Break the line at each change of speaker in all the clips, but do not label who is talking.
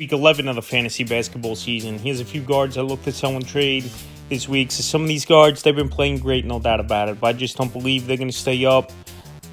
Week 11 of the fantasy basketball season. Here's a few guards I look to sell and trade this week. So some of these guards, they've been playing great, no doubt about it. But I just don't believe they're going to stay up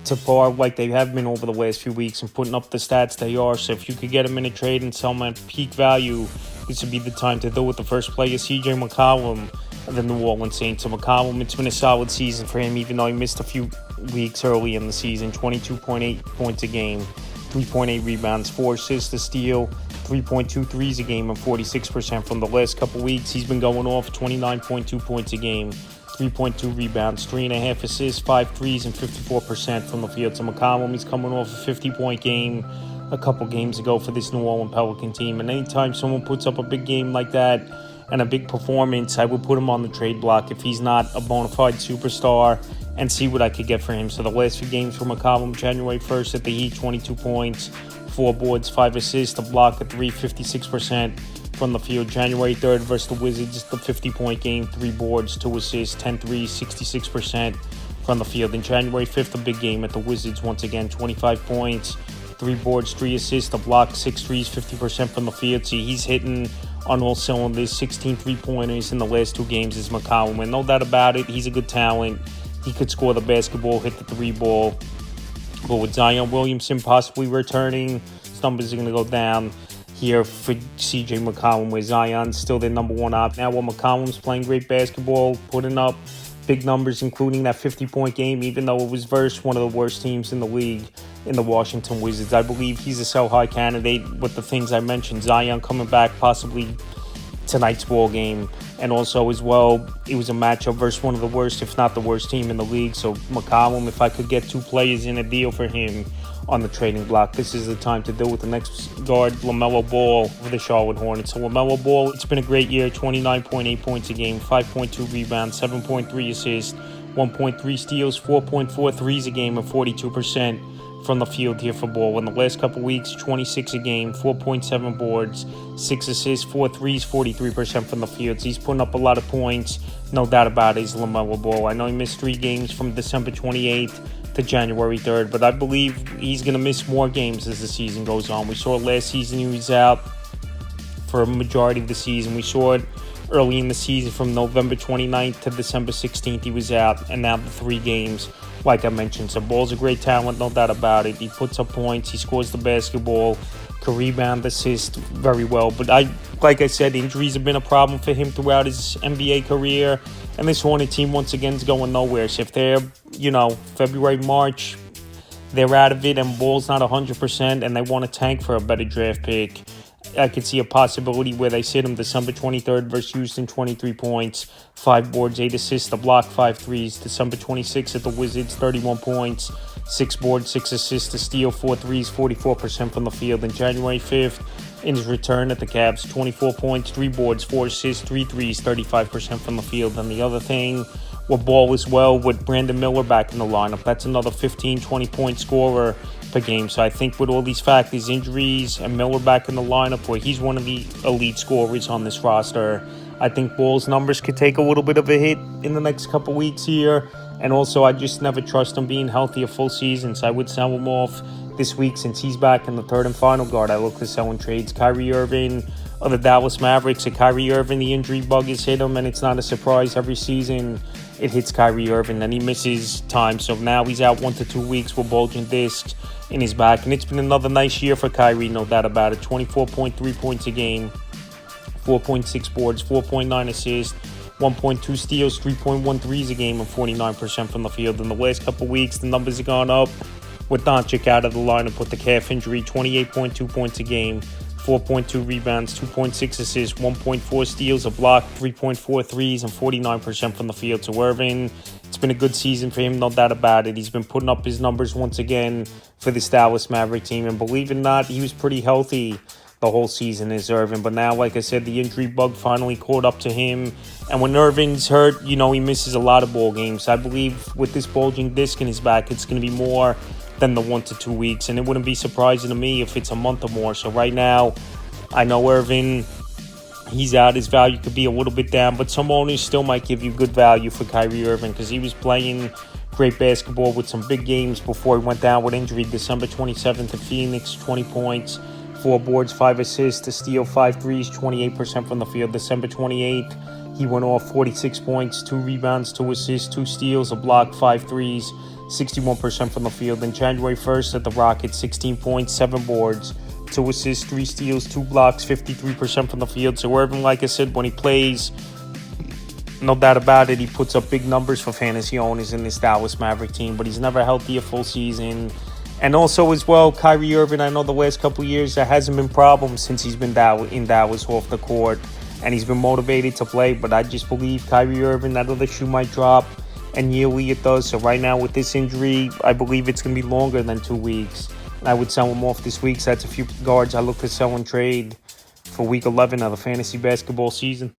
to par like they have been over the last few weeks and putting up the stats they are. So if you could get them in a trade and sell them at peak value, this would be the time to do it. The first player, CJ McCollum of the New Orleans Saints. So McCollum, it's been a solid season for him, even though he missed a few weeks early in the season. 22.8 points a game, 3.8 rebounds, 4 assists, a steal, 3.2 threes a game, and 46% from the last couple weeks. He's been going off 29.2 points a game, 3.2 rebounds, 3.5 assists, 5 threes, and 54% from the field. So McCollum, he's coming off a 50-point game a couple games ago for this New Orleans Pelican team. And anytime someone puts up a big game like that and a big performance, I would put him on the trade block if he's not a bona fide superstar and see what I could get for him. So the last few games for McCollum: January 1st at the Heat, 22 points, 4 boards, 5 assists, a block, a 3, 56% from the field. January 3rd versus the Wizards, the 50-point game, 3 boards, 2 assists, 10 threes, 66% from the field. And January 5th, a big game at the Wizards, once again, 25 points, 3 boards, 3 assists, a block, 6 threes, 50% from the field. See, he's hitting on all cylinders, 16 three-pointers in the last 2 games is McCollum. And no doubt about it, he's a good talent. He could score the basketball, hit the 3-ball. But with Zion Williamson possibly returning, his numbers are going to go down here for CJ McCollum, where Zion's still their number one op. Now, while McCollum's playing great basketball, putting up big numbers, including that 50-point game, even though it was versus one of the worst teams in the league in the Washington Wizards. I believe he's a sell-high candidate with the things I mentioned. Zion coming back possibly tonight's ball game, and also as well, it was a matchup versus one of the worst, if not the worst team in the league. So McCollum, if I could get 2 players in a deal for him on the trading block, this is the time to do with the next guard, LaMelo Ball for the Charlotte Hornets. So LaMelo Ball, it's been a great year, 29.8 points a game, 5.2 rebounds, 7.3 assists, 1.3 steals, 4.4 threes a game, and 42% from the field here for Ball. In the last couple weeks, 26 a game, 4.7 boards, 6 assists, 4 threes, 43% from the field. So he's putting up a lot of points, no doubt about it, is LaMelo Ball. I know he missed 3 games from December 28th to January 3rd, but I believe he's going to miss more games as the season goes on. We saw it last season, he was out for a majority of the season. We saw it early in the season from November 29th to December 16th, he was out, and now the 3 games, like I mentioned. So Ball's a great talent, no doubt about it. He puts up points, he scores the basketball, can rebound, assist very well. But like I said, injuries have been a problem for him throughout his NBA career, and this Hornet team once again is going nowhere. So if they're, February, March, they're out of it and Ball's not 100% and they want to tank for a better draft pick, I could see a possibility where they sit him December 23rd versus Houston, 23 points, 5 boards, 8 assists, a block, 5 threes. December 26th at the Wizards, 31 points, 6 boards, 6 assists, a steal, 4 threes, 44% from the field. And January 5th, in his return at the Cavs, 24 points, 3 boards, 4 assists, 3 threes, 35% from the field. And the other thing with Ball as well, with Brandon Miller back in the lineup, that's another 15, 20-point scorer per game. So I think with all these factors, injuries, and Miller back in the lineup, where he's one of the elite scorers on this roster, I think Ball's numbers could take a little bit of a hit in the next couple weeks here. And also, I just never trust him being healthy a full season, so I would sell him off this week since he's back in the third and final guard. I look to sell in trades. Kyrie Irving of the Dallas Mavericks. So Kyrie Irving, the injury bug has hit him, and it's not a surprise. Every season it hits Kyrie Irving, and he misses time. So now he's out 1 to 2 weeks with bulging discs in his back. And it's been another nice year for Kyrie, no doubt about it. 24.3 points a game, 4.6 boards, 4.9 assists, 1.2 steals, 3.1 threes a game, and 49% from the field. In the last couple weeks, the numbers have gone up with Doncic out of the lineup with the calf injury. 28.2 points a game, 4.2 rebounds, 2.6 assists, 1.4 steals, a block, 3.4 threes, and 49% from the field. So Irving, it's been a good season for him, no doubt about it. He's been putting up his numbers once again for this Dallas Maverick team. And believe it or not, he was pretty healthy the whole season is Irving. But now, like I said, the injury bug finally caught up to him. And when Irving's hurt, he misses a lot of ball games. I believe with this bulging disc in his back, it's going to be more than the 1 to 2 weeks. And it wouldn't be surprising to me if it's a month or more. So right now, I know Irving, he's out. His value could be a little bit down. But some owners still might give you good value for Kyrie Irving because he was playing great basketball with some big games before he went down with injury. December 27th at Phoenix, 20 points, 4 boards, 5 assists, a steal, 5 threes, 28% from the field. December 28th, he went off 46 points, 2 rebounds, 2 assists, 2 steals, a block, 5 threes, 61% from the field. Then January 1st at the Rockets, 16 points, 7 boards, 2 assists, 3 steals, 2 blocks, 53% from the field. So Irving, like I said, when he plays, no doubt about it, he puts up big numbers for fantasy owners in this Dallas Maverick team, but he's never healthy a full season. And also as well, Kyrie Irving, I know the last couple of years there hasn't been problems since he's been in Dallas off the court, and he's been motivated to play, but I just believe Kyrie Irving, that other shoe might drop, and yearly it does. So right now with this injury, I believe it's going to be longer than 2 weeks. I would sell him off this week, so that's a few guards I look to sell and trade for Week 11 of the fantasy basketball season.